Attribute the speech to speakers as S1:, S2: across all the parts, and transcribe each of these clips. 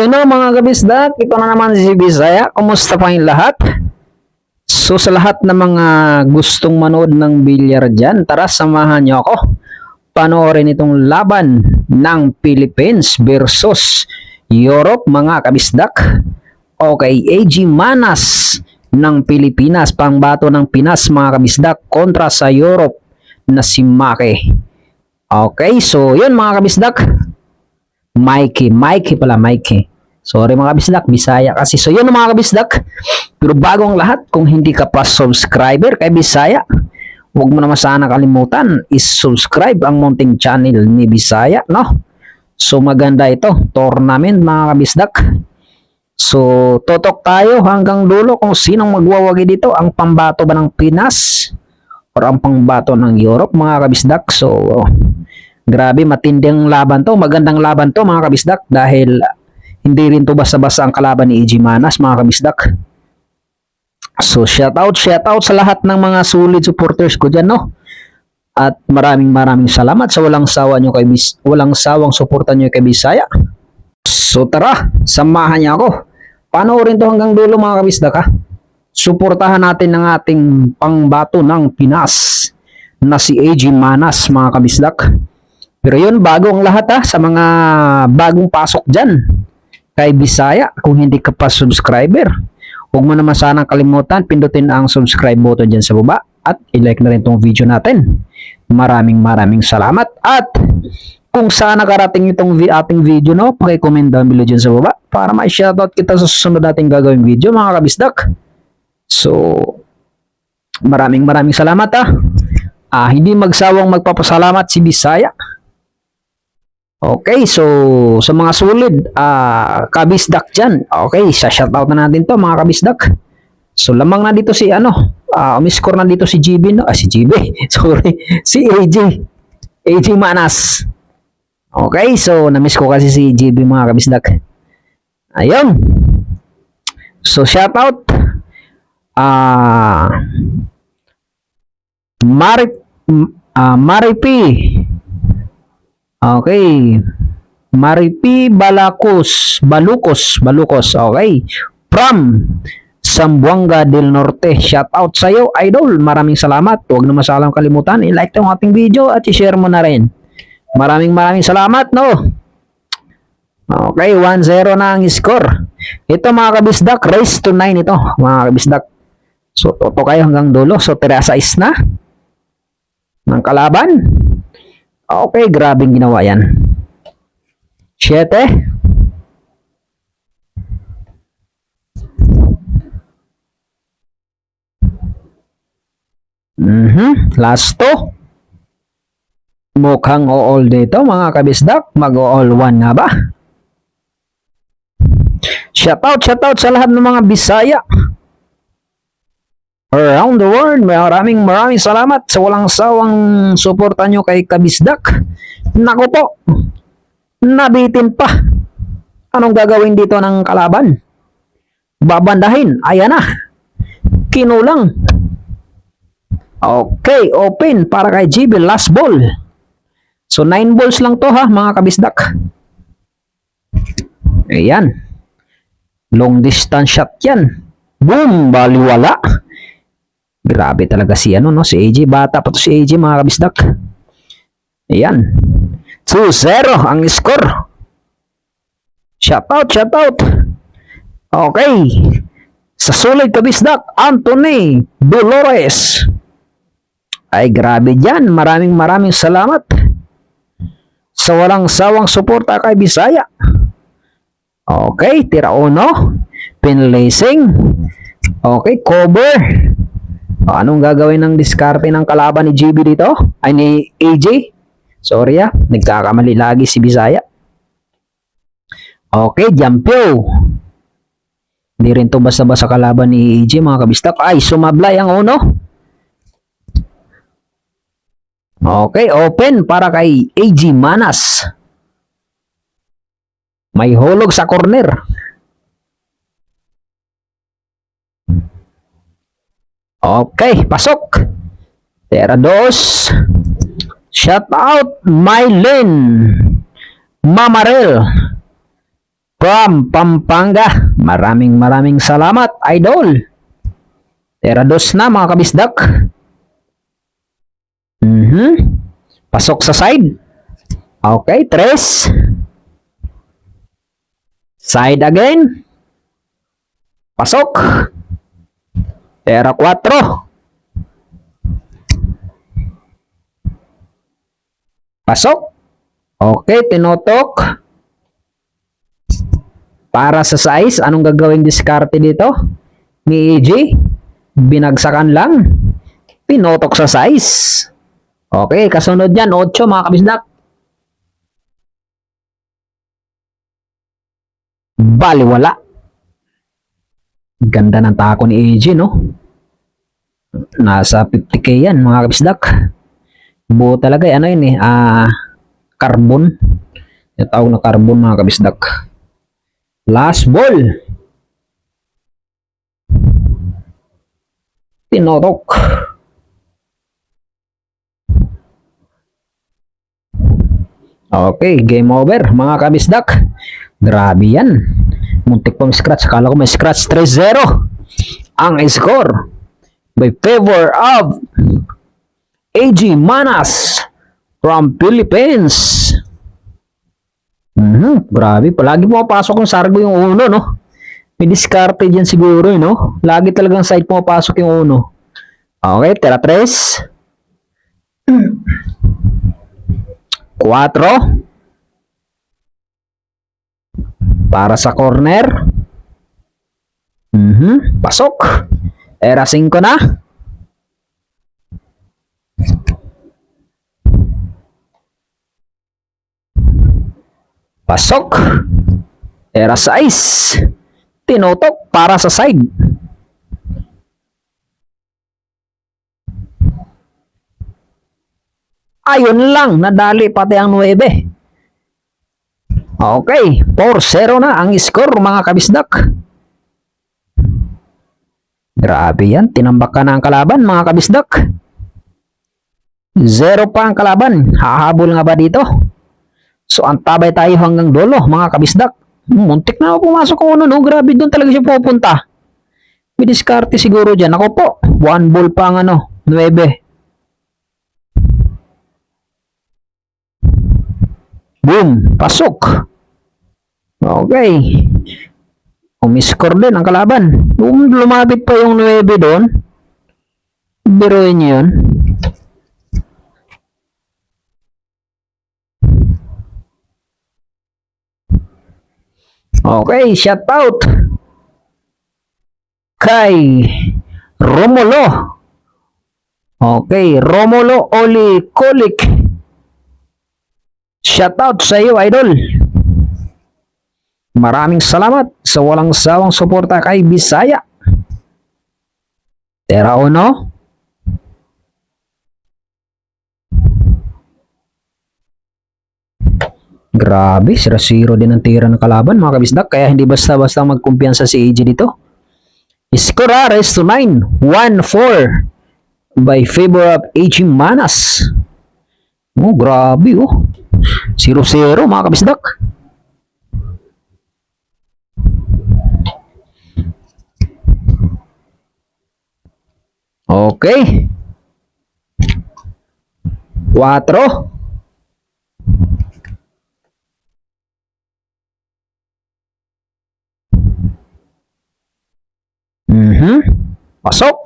S1: Hello mga kabisdak, ito na naman si Bisaya. Kumusta pa yung lahat? So sa lahat ng mga gustong manood ng bilyar dyan, tara samahan nyo ako. Panoorin itong laban ng Philippines versus Europe mga kabisdak. Okay, AG Manas ng Pilipinas, pangbato ng Pinas mga kabisdak kontra sa Europe na si Maki. Okay, so yun mga kabisdak. Mikey pala, Mikey. Sorry mga kabisdak, Bisaya kasi. So yun mga kabisdak. Pero bago ang lahat, kung hindi ka pa subscriber kay Bisaya, huwag mo naman sana kalimutan is-subscribe ang munting channel ni Bisaya, no? So maganda ito, tournament mga kabisdak. So totok tayo hanggang dulo kung sinong magwawagi dito, ang pambato ba ng Pinas o ang pambato ng Europe mga kabisdak. So grabe, matinding laban to, magandang laban to mga kabisdak dahil hindi rin to basta-basta ang kalaban ni AG Manas mga kabisdak. So shout out sa lahat ng mga solid supporters ko dyan, no? At maraming salamat sa walang sawang suporta nyo kay Bisaya. So tara, samahan niyo ako. Panoorin to hanggang dulo mga kabisdak ha. Suportahan natin ang ating pangbato ng Pinas na si AG Manas mga kabisdak. Pero yun, bago ang lahat ha, sa mga bagong pasok dyan kay Bisaya, kung hindi ka pa subscriber, huwag mo naman sanang kalimutan, pindutin ang subscribe button dyan sa baba at i-like na rin tong video natin. Maraming salamat. At kung saan nakarating itong ating video, no, paki-comment down below dyan sa baba para ma-shoutout kita sa susunod nating gagawing video mga kabisdak. So, maraming salamat ha. Hindi magsawang magpapasalamat si Bisaya. Okay, so sa mga solid kabisdak dyan, okay, sa shoutout na natin to mga kabisdak. So lamang na dito si umiscore na dito si GB, no? Si GB, sorry, si AG Manas. Okay, so namiss ko kasi si GB mga kabisdak. Ayun. So shoutout Maripi. Okay. Maripi Balukos. Okay. From Zamboanga del Norte. Shout out sa iyo, idol. Maraming salamat. Huwag na masalang kalimutan i-like tong ating video at i-share mo na rin. Maraming salamat, no. Okay, 1-0 na ang score. Ito mga kabisdak, race to 9 ito, mga kabisdak. So toto kayo hanggang dulo. So 3-6 na ng kalaban. Okay, grabing ginawa yan. 7. Last 2. Mukhang all dito mga kabisdak. Mag-all 1 nga ba? Shoutout sa lahat ng mga Bisaya around the world. Maraming salamat sa walang sawang suporta nyo kay kabisdak. Naku po, nabitin pa. Anong gagawin dito ng kalaban? Babandahin, ayan na, kinulang. Okay, open para kay GB, last ball. So 9 balls lang to ha mga kabisdak. Ayan, long distance shot yan. Boom, baliwala. Grabe talaga si si AJ. Bata pa to si AJ mga kabisdak. Ayan. 2-0 ang score. Shoutout. Okay. Sa solid kabisdak, Anthony Dolores. Ay grabe dyan. Maraming salamat sa walang sawang suporta kay Bisaya. Okay, tira uno. Pinlacing. Okay, cover. Anong gagawin ng diskarte ng kalaban ni GB dito? Ay ni AJ? Sorry nagkakamali lagi si Bisaya. Okay, Jampyo. Hindi rin to basta-basta kalaban ni AJ mga kabistak. Ay, sumablay ang uno. Okay, open para kay AG Manas. May hulog sa corner. Okay, pasok. Terados. Shout out Mylene Mamarel. from Pampanga. Maraming salamat, idol. Tera dos na mga kabisdak. Pasok sa side. Okay, tres. Side again. Pasok. Tera 4. Pasok. Okay, tinotok. Para sa size, anong gagawing diskarte dito? Ni EJ, binagsakan lang. Pinotok sa size. Okay, kasunod yan, 8 mga kabisdak. Baliwala. Ganda ng tako ni EJ, no? Nasa 50k yan mga kabisdak. Buo talaga, ano yun eh, carbon. Yung tawag na carbon mga kabisdak. Last ball. Tinotok. Okay, game over mga kabisdak. Grabe yan. Muntik pang scratch. Akala ko may scratch. 3-0 ang score by favor of AG Manas from Philippines. Grabe. Palagi pumapasok yung Sargo yung uno, no? May diskarte dyan siguro, no? Lagi talagang side pumapasok yung uno. Okay, tira 3. 4. Para sa corner. Pasok. Era 5 na. Pasok. Era 6. Tinotok para sa side. Ayun lang, nadali pati ang 9. Okay, 4-0 na ang score mga kabisdak. Grabe yan, tinambak ka na ang kalaban mga kabisdak. 0 pa ang kalaban, hahabol nga ba dito? So antabay tayo hanggang dulo mga kabisdak. Muntik na ako pumasok ko no, grabe doon talaga siya pupunta. May diskarte siguro dyan. Ako po, 1 ball pa ang 9. Boom, pasok. Okay. Umiscore din ang kalaban. Lumapit pa yung 9 doon. Biruin niyo yun. Okay, shout out kay Romulo. Okay, Romulo Oli Kolik. Shout out sa iyo, idol. Maraming salamat sa walang sawang suporta kay Bisaya. Tera 1. Grabe, 0-0 din ang tira ng kalaban mga kabisdak. Kaya hindi basta-basta magkumpiyansa si AJ dito. Score rest to 9. 1-4 by favor of AG Manas. Oh, grabe oh. 0-0 mga kabisdak. Okay. 4. Pasok.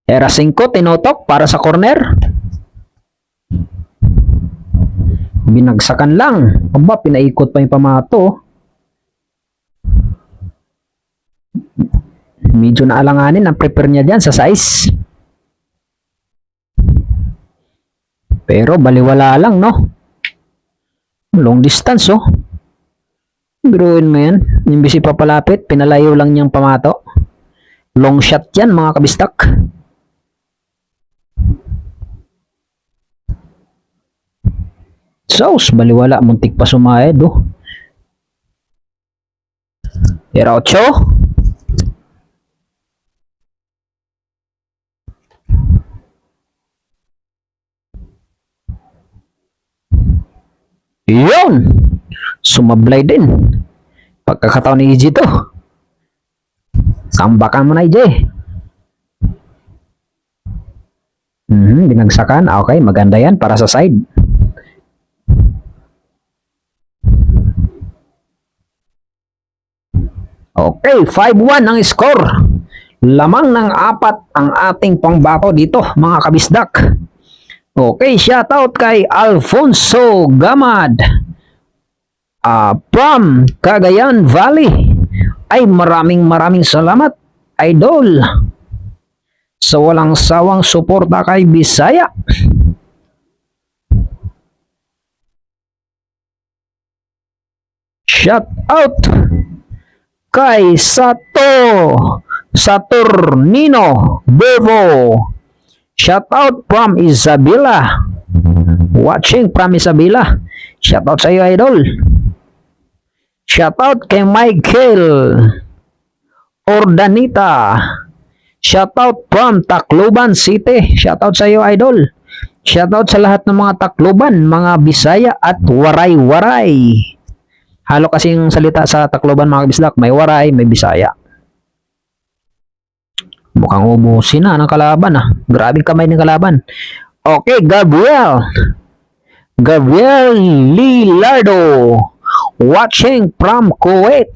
S1: Era 5, tinotok para sa corner. Binagsakan lang. Aba, pinaikot pa yung pamato. Medyo naalanganin ang prepare niya dyan sa size. Pero baliwala lang, no? Long distance, oh. Biruin mo yan. Imbis papalapit, pinalayo lang niyang pamato. Long shot yan, mga kabistak. Sauce, baliwala. Muntik pa sumayad, oh. Era 8. Yun! Sumablay din. Pagkakataon ni EJ to. Sambakan mo na EJ. Binagsakan. Okay, maganda yan para sa side. Okay, 5-1 ang score. Lamang ng 4 ang ating pangbato dito, mga kabisdak. Okay, shoutout kay Alfonso Gamad from Cagayan Valley. Ay maraming salamat, idol, sa walang sawang suporta kay Bisaya. Shoutout kay Saturnino Bevo. Shoutout from Isabela. Watching from Isabela. Shoutout sa iyo, idol. Shoutout kay Michael Ordanita. Shoutout from Tacloban City. Shoutout sa iyo, idol. Shoutout sa lahat ng mga Tacloban, mga Bisaya at Waray-Waray. Halo kasi yung salita sa Tacloban, mga kabisdak. May Waray, may Bisaya. Mukhang ubusin na ng kalaban Grabing kamay ng kalaban. Okay, Gabriel Lilardo. Watching from Kuwait.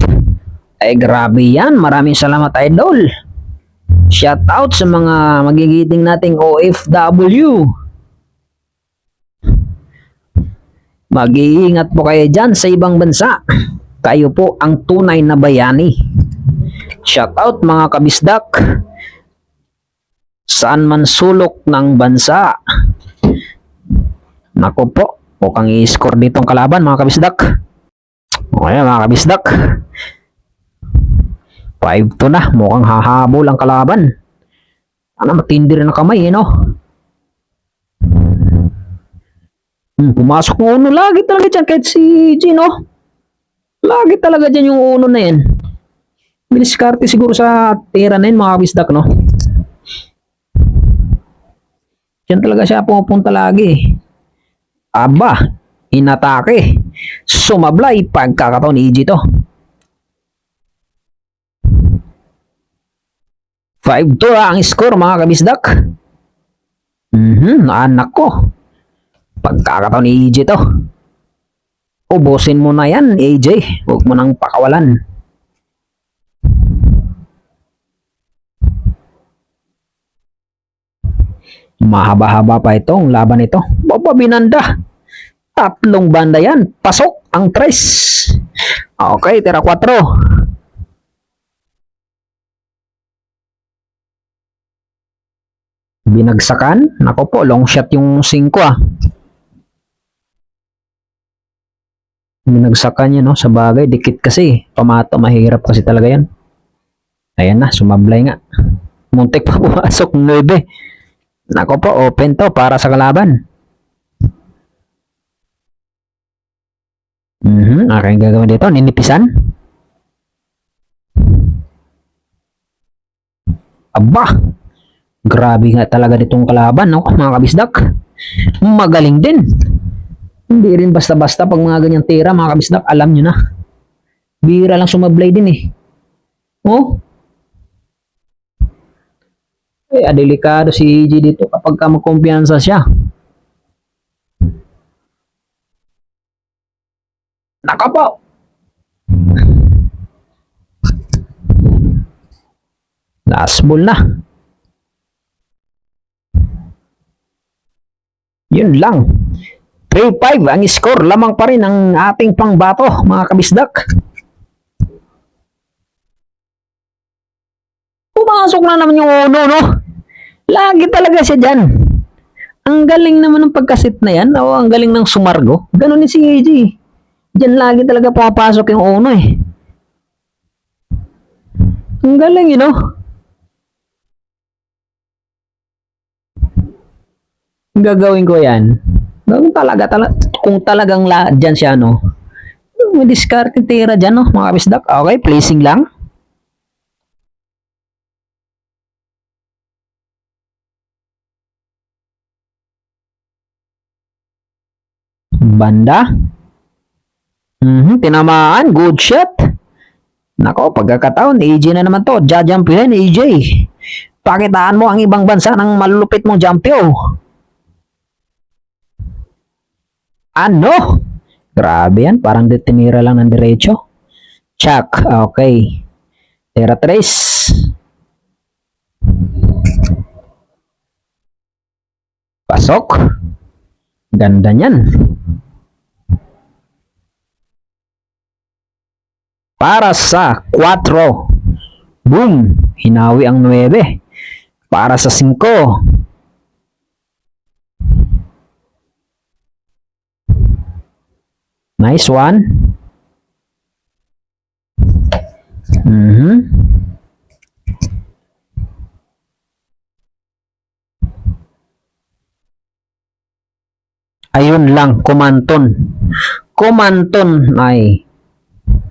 S1: Ay grabe yan. Maraming salamat, idol. Shout out sa mga magigiting nating OFW. Mag-iingat po kayo dyan sa ibang bansa. Kayo po ang tunay na bayani. Shout out mga kabisdak. Saan man sulok ng bansa. Nako po. Mukhang i-score dito ang kalaban, mga kabisdak. Okay, mga kabisdak. 5-2 na. Mukhang hahabol ang kalaban. Matindi rin ang kamay, no? Pumasok ng uno. Lagi talaga dyan kahit si Gino. Lagi talaga dyan yung uno na yan. Biliskarte siguro sa tira na yun, mga kabisdak, no? Diyan talaga siya pupunta lagi. Aba, inatake. Sumablay pagkakataon ni EJ to. 5-2 ang score, mga kabisdak. Anak ko. Pagkakataon ni EJ to. Ubusin mo na yan, AJ. Huwag mo nang pakawalan. Mahaba-haba pa itong laban ito. Baba binanda. 3 banda yan. Pasok ang 3. Okay, tira 4. Binagsakan. Nako po, long shot yung 5 Binagsakan niya, no? Sa bagay, dikit kasi. Pamato, mahirap kasi talaga yan. Ayan na, sumablay nga. Muntik pa pumasok 9. Nako po, open to para sa kalaban. Aking gagawin dito, ninipisan. Aba, grabe nga talaga ditong kalaban, no, mga kabisdak. Magaling din. Hindi rin basta-basta pag mga ganyang tira, mga kabisdak, alam nyo na. Bira lang sumablay din eh. Oh, delikado si EJ dito kapag ka magkumpiyansa siya. Nakapaw. Last ball na. Yun lang. 3-5 ang score. Lamang pa rin ang ating pangbato, mga kabisdak. Pumasok na naman yung uno, no? Lagi talaga siya dyan. Ang galing naman ng pagkasit na yan. O, ang galing ng sumargo. Ganun ni si AJ. Dyan lagi talaga papasok yung uno eh. Ang galing, you know? Gagawin ko yan. Kung talagang dyan siya, no? May discard tira dyan, no? Mga kabisdak. Okay, placing lang. Banda. Tinamaan. Good shot. Nako, pagkakataon, AJ na naman to. Jajumpihin, AJ. Pakitaan mo ang ibang bansa ng malulupit mong jumpio. Ano? Grabe yan. Parang tinira lang ng diretso. Chuck. Okay. Tira tres. Pasok. Ganda niyan. Para sa 4. Boom. Hinawi ang 9. Para sa 5. Nice one. Ayun lang, kumanton. Kumanton ay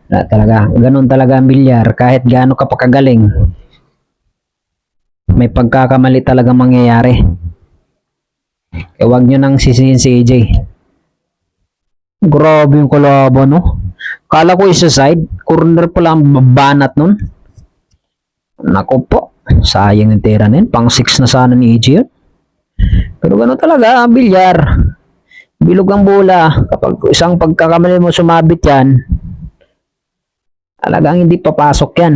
S1: talaga, ganun talaga ang bilyar. Kahit gaano ka pakagaling, may pagkakamali talaga mangyayari. Huwag nyo nang sisihin si AJ. Grabe yung kalaban, no? Kala ko isa side, corner pala ang banat nun. Naku po, sayang yung tira na yun. Pang 6 na sana ni AJ yun. Pero gano'n talaga ang bilyar. Bilog ang bola. Kapag isang pagkakamali mo sumabit yan, talagang hindi papasok yan.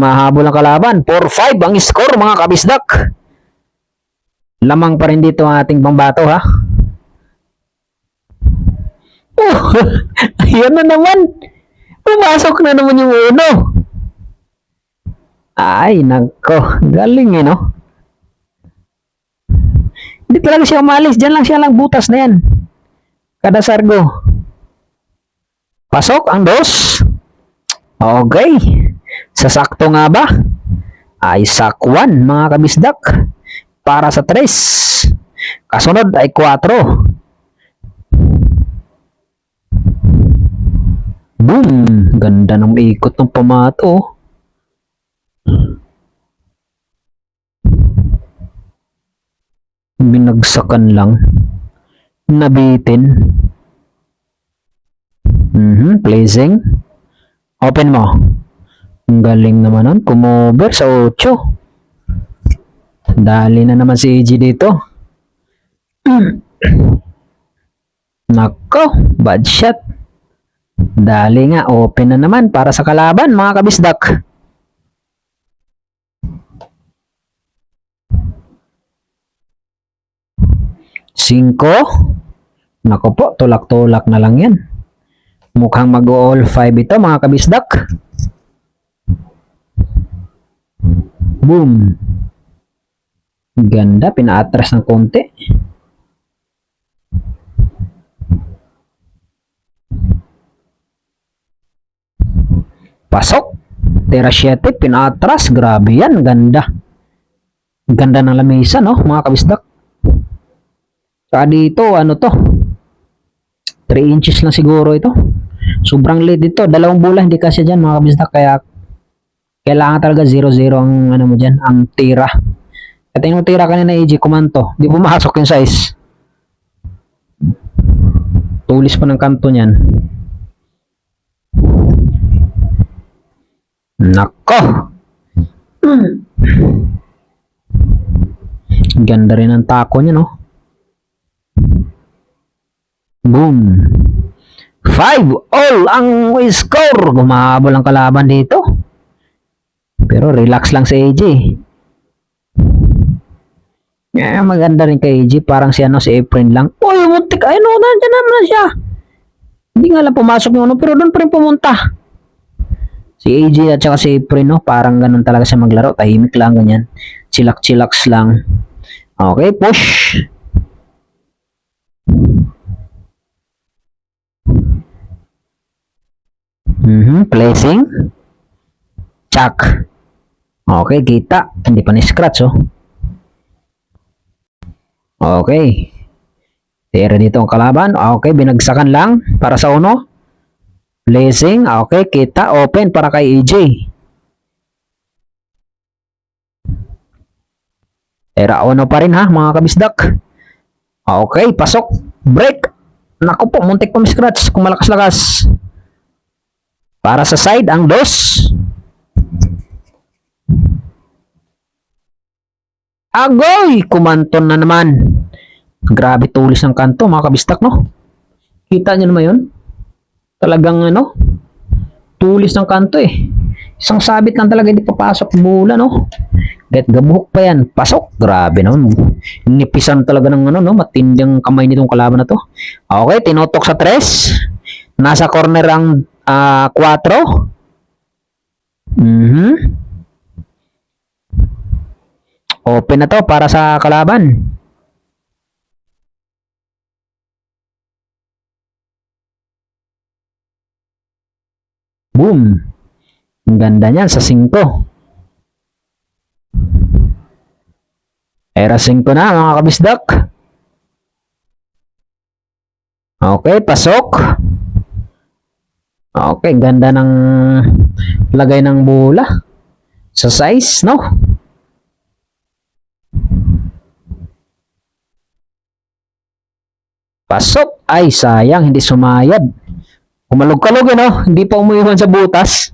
S1: Mahabol ang kalaban. 4-5 ang score, mga kabisdak. Lamang pa rin dito ang ating pambato, ha? Oh, ayan na naman. Pumasok na naman yung uno. Ay, nako. Galing eh, no? Hindi talaga siya umalis. Diyan lang siya lang butas na yan. Kada sargo. Pasok ang 2. Okay. Sasakto nga ba? Ay sakwan, mga kabisdak. Para sa 3. Kasunod ay 4. Boom! Ganda ng ikot ng pamato. Binagsakan lang. Nabitin. Pleasing. Open mo. Ang galing naman nun. Kumover sa 8. Dali na naman si AJ dito. Nako, bad shot. Dali nga, open na naman para sa kalaban, mga kabisdak. Cinco. Nako po, tulak-tulak na lang yan. Mukhang mag-all 5 ito, mga kabisdak. Boom. Ganda, pinaatras ng konti. Pasok. Tira 7, pinaatras. Grabe yan, ganda. Ganda ng lamesa, no, mga kabisdak. Saka dito, ano to? 3 inches lang siguro ito. Sobrang late dito. 2 bola, hindi kasi dyan, mga kabisdak. Kaya, kailangan talaga 0-0 ang, ano mo dyan, ang tira. At yung tira kanina, AJ, kumanto. Di pumasok yung size. Tulis pa ng kanto niyan. Nako! Ganda rin ang tako niya, no? Boom! 5-all ang score! Gumahabol ang kalaban dito. Pero relax lang si AJ. Maganda rin kay AJ. Parang si Efren lang. Uy, muntik. Ay, no, nandiyan naman na siya. Hindi nga lang pumasok yung ano, pero doon pa rin pumunta. Si AJ at saka si Efren, no? Parang ganun talaga siya maglaro. Tahimik lang, ganyan. Chilak-chilaks lang. Okay, push. Placing. Chuck. Okay, kita. Hindi pa ni-scratch, oh. Okay. Tira dito ang kalaban. Okay, binagsakan lang para sa uno. Placing. Okay, kita. Open para kay AJ. Tira uno pa rin, ha, mga kabisdak. Okay, pasok. Break. Naku po, muntik pa scratch kung malakas-lakas. Para sa side, ang dos. Agoy! Kumanton na naman. Grabe tulis ng kanto, mga kabistak, no? Kita nyo naman yun? Talagang, ano? Tulis ng kanto, eh. Isang sabit lang talaga, hindi papasok mula, no? Get gabuhok pa yan. Pasok. Grabe naman. Nipisan talaga ng, ano, no? Matinding kamay nitong kalaban na to. Okay, tinotok sa 3. Nasa corner ang 4. Open na to para sa kalaban. Boom. Ang ganda niyan sa 5. Era 5 na mga kabisdak. Okay, pasok. Okay, ganda ng lagay ng bola. Sa size, no? Pasok. Ay, sayang. Hindi sumayad. Kumalog-kalog, no? Hindi pa umuiwan sa butas.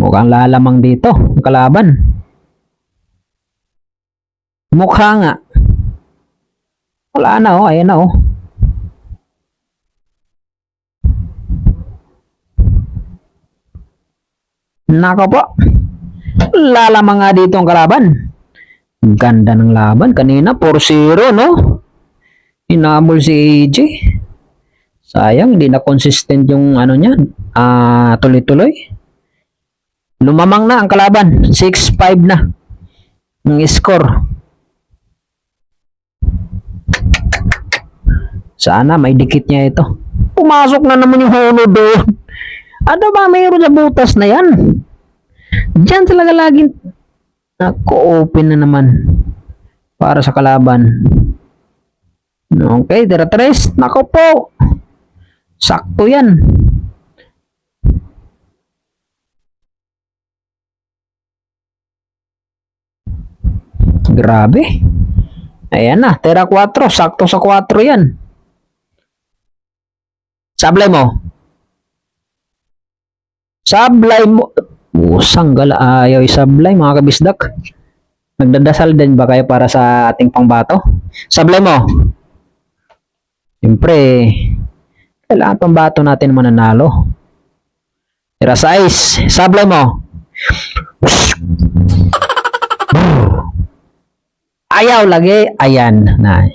S1: Mukhang lalamang dito. Ang kalaban. Mukha nga. Wala na, oh. Ayan na, oh. Nako po. Lalamang nga dito ang kalaban. Ganda ng laban. Kanina 4-0, no? Inamol si AJ. Sayang, hindi na consistent yung ano niya. Tuloy-tuloy. Lumamang na ang kalaban. 6-5 na. Ang score. Sana may dikit niya ito. Pumasok na naman yung Hono doon. Ano ba mayroon sa butas na yan? Diyan talaga laging nako-open na naman para sa kalaban. Okay, tira 3. Nako po. Sakto yan. Grabe. Ayan na, tira 4. Sakto sa 4 yan. Sablay mo. Sablay mo. Usang gala ayaw isablay mga kabisdak. Nagdadasal din ba kayo para sa ating pangbato? Sablay mo. Siyempre, kailangan pambato natin mananalo. Tira 6. Sablay mo. Ayaw lagi. Ayan na.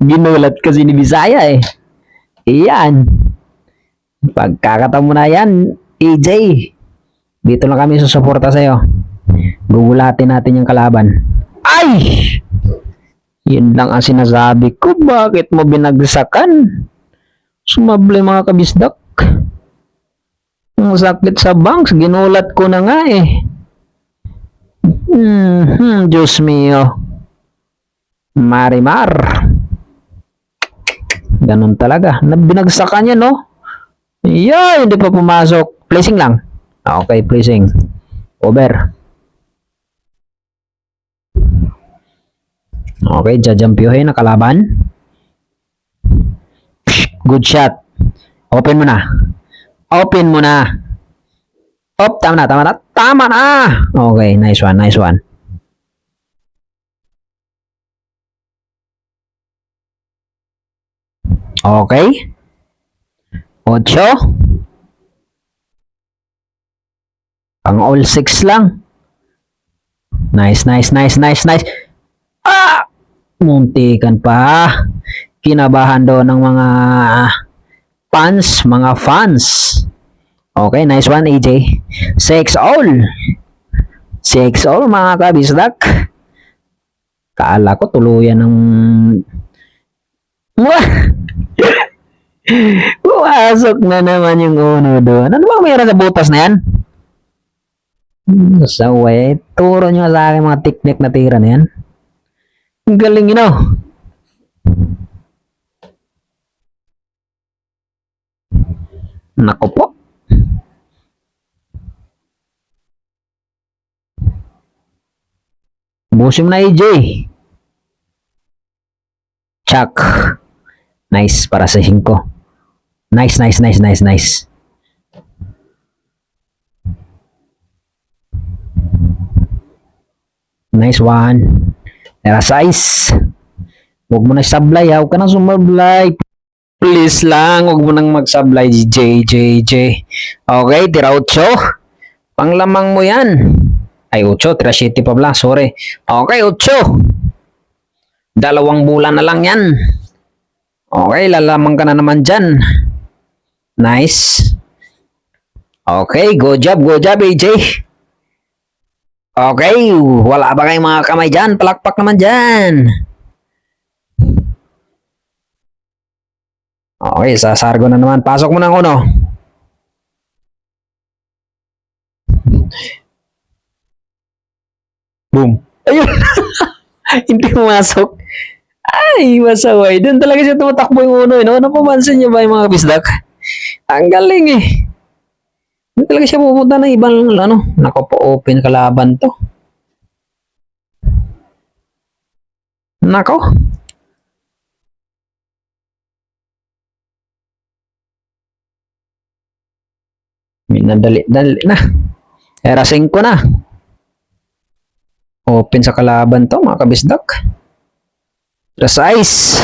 S1: Ginulat kasi ni Bisaya eh. Iyan. Pagkakataon mo na yan, AJ. Dito lang kami susuporta sa'yo. Gugulatin natin yung kalaban. Ay! Yun lang ang sinasabi ko. Bakit mo binagsakan? Sumabli mga kabisdak. Ang sakit sa banks. Ginulat ko na nga eh. Diyos mio. Marimar. Ganun talaga. Binagsakan niya, no? Yeah, hindi pa pumasok. Placing lang. Okay, placing. Over. Okay, jajampyohin na kalaban. Good shot. Open mo na. Open mo na. Tama na, tama na. Tama na! Okay, nice one, nice one. Okay. 8. Pang all 6 lang. Nice, nice, nice, nice, nice. Muntikan pa. Kinabahan doon ng mga fans. Okay, nice one, AJ. 6 all. 6 all, mga kabisdak. Kaala ko tuluyan ng... Pumasok na naman yung uno doon. Ano bang mayroon sa butas na yan? Sa way, turo nyo sa akin mga technique na tira na yan. Ang galing yun, oh. Nako po. Ubusin mo na AJ. Chuck. Nice para sa 5. Nice, nice, nice, nice, nice. Nice one. Tera size. Huwag mo na sablay ha. Huwag ka nang sumablay. Please lang. Huwag mo nang magsablay. JJJ. Okay, tira 8. Panglamang mo yan. Ay, 8. Tira 7 pa pala. Sorry. Okay, 8. 2 bulan na lang yan. Okay, lalamang ka na naman dyan. Nice. Okay, good job, AJ. Okay, wala ba kayong mga kamay dyan? Palakpak naman dyan. Okay, sasargo na naman. Pasok mo ng 1. Boom. Ayun. Hindi pumasok. Ay, masaway. Doon talaga siya tumatakbo yung 1. No? Napapansin niyo ba yung mga kabisdak? Ang galing eh. Hindi talaga siya pupunta ng ibang ano. Nako po, open kalaban to. Nako. Minadali-dali na. Era 5 na. Open sa kalaban to, mga kabisdak. Size.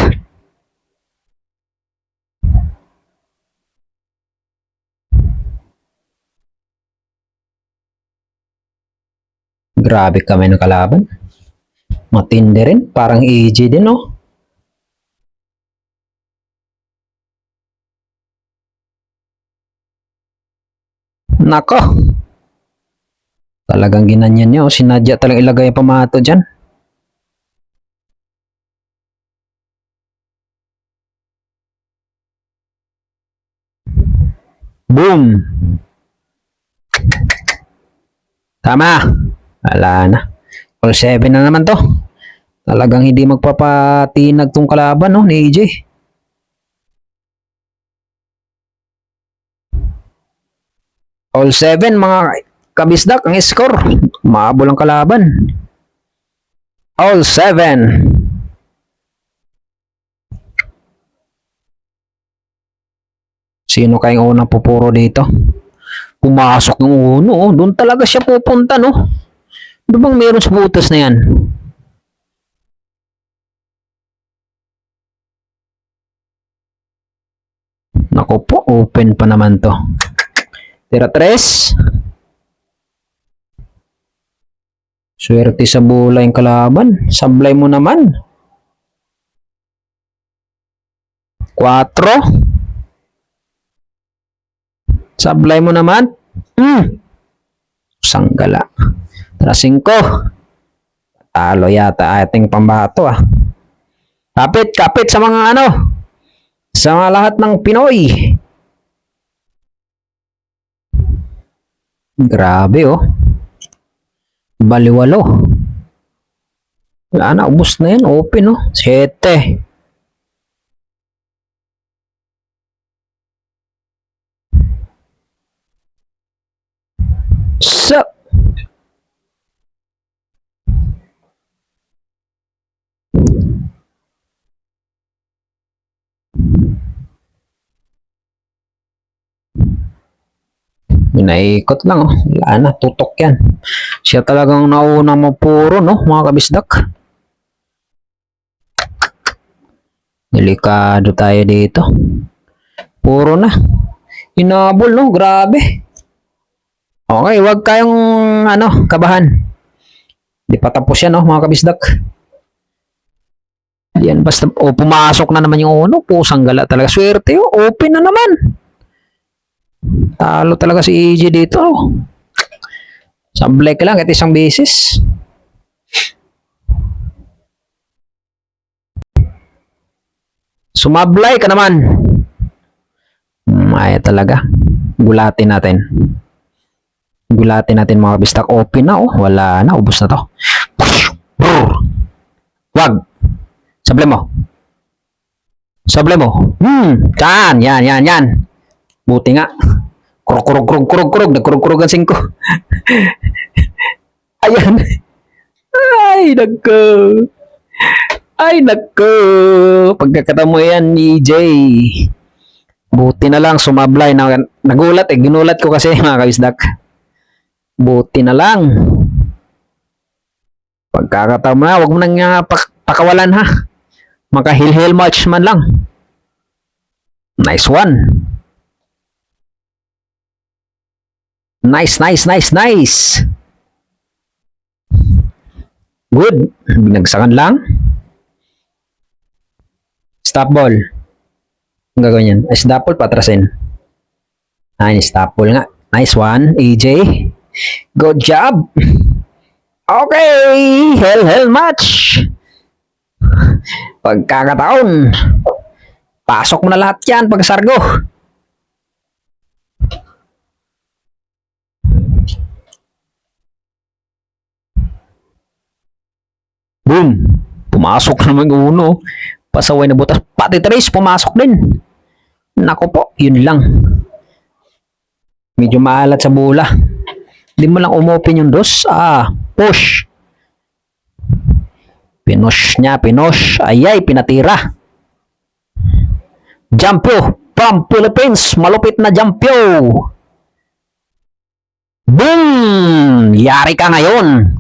S1: Grabe kami ng kalaban. Matindi rin. Parang easy din, no? Nako. Talagang ginanyan niyo. Sinadya talagang ilagay ang pamato dyan. Boom! Tama! Wala na. All 7 na naman to. Talagang hindi magpapatinag tong kalaban, no, ni AJ. All 7, mga kabisdak, ang score. Maabol ang kalaban. All 7. Sino kayong unang pupuro dito? Pumasok ng 1. Oh. Doon talaga siya pupunta, no? Doon bang meron sa butas na yan? Naku po, open pa naman to. Tira 3. Swerte sa bola yung kalaban. Sablay mo naman. 4. Sablay mo naman. Sanggala. Tara 5. Talo yata ating pambato ah. Kapit sa mga ano. Sa mga lahat ng Pinoy. Grabe oh. Baliwalo. Wala na, ubos na yan. Open oh. 7. So, naikot lang oh. Wala na, tutok yan. Siya talagang nauna mo puro no, mga kabisdak. Delikado tayo dito. Puro na. Inabol no, grabe. Okay, wag kayong ano, kabahan. Di pa tapos yan, no, mga kabisdak. Yan, basta, pumasok na naman yung 1. Pusang gala talaga. Swerte, open na naman. Talo talaga si EJ dito. Sablay ka lang at isang beses. Sumablay ka naman. Ay talaga. Gulatin natin. Mga bistak. Open na oh. Wala na. Ubus na to. Wag. Sablay mo. Yan. Buti nga. Kurog. Nagkurog-kurog ang 5. Ayan. Ay, nagko. Ay, nagko. Pagkakataon mo yan, EJ. Buti na lang sumablay na nagulat eh. Ginulat ko kasi mga kabisdak. Buti na lang. Pagkakataon mo na, huwag mo nang pakawalan ha. Maka-heal match man lang. Nice one. Nice. Good. Binagsakan lang. Stop ball. Ang gagawin yan. Stop ball, patrasin. Stop ball nga. Nice one, AJ. Good job. Okay. Hell match. Pagkakataon. Pasok mo na lahat yan pagkasargo. Boom! Pumasok naman yung uno. Pasaway na butas. Pati Trace, pumasok din. Nako po, yun lang. Medyo maalat sa bola. Hindi mo lang umopen yung dos. Push. Pinush niya. Ayay, pinatira. Jumpyo from Philippines. Malupit na jumpyo. Boom! Yari ka ngayon.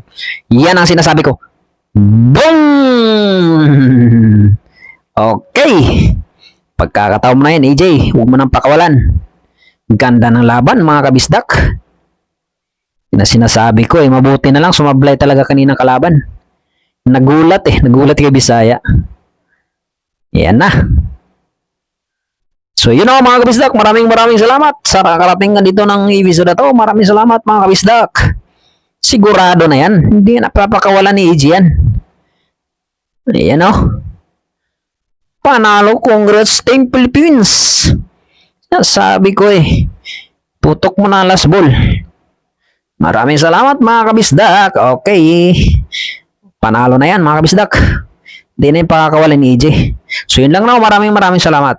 S1: Yan ang sinasabi ko. Boom! Okay. Pagkakataon mo na yan, AJ. Huwag mo nang pakawalan. Ganda ng laban, mga kabisdak. Yan ang sinasabi ko mabuti na lang sumablay talaga kaninang kalaban. Nagulat kay Bisaya. Yan na. So yun mga kabisdak, maraming salamat sa kakarating dito ng episode na to. Maraming salamat mga kabisdak. Sigurado na yan. Hindi napapakawalan ni EJ yan. Ayan Panalo, congrats Team Philippines. Sabi ko putok mo na last ball. Maraming salamat mga kabisdak. Okay. Panalo na yan mga kabisdak. Hindi na yung pakakawalan ni EJ. So yun lang Maraming salamat.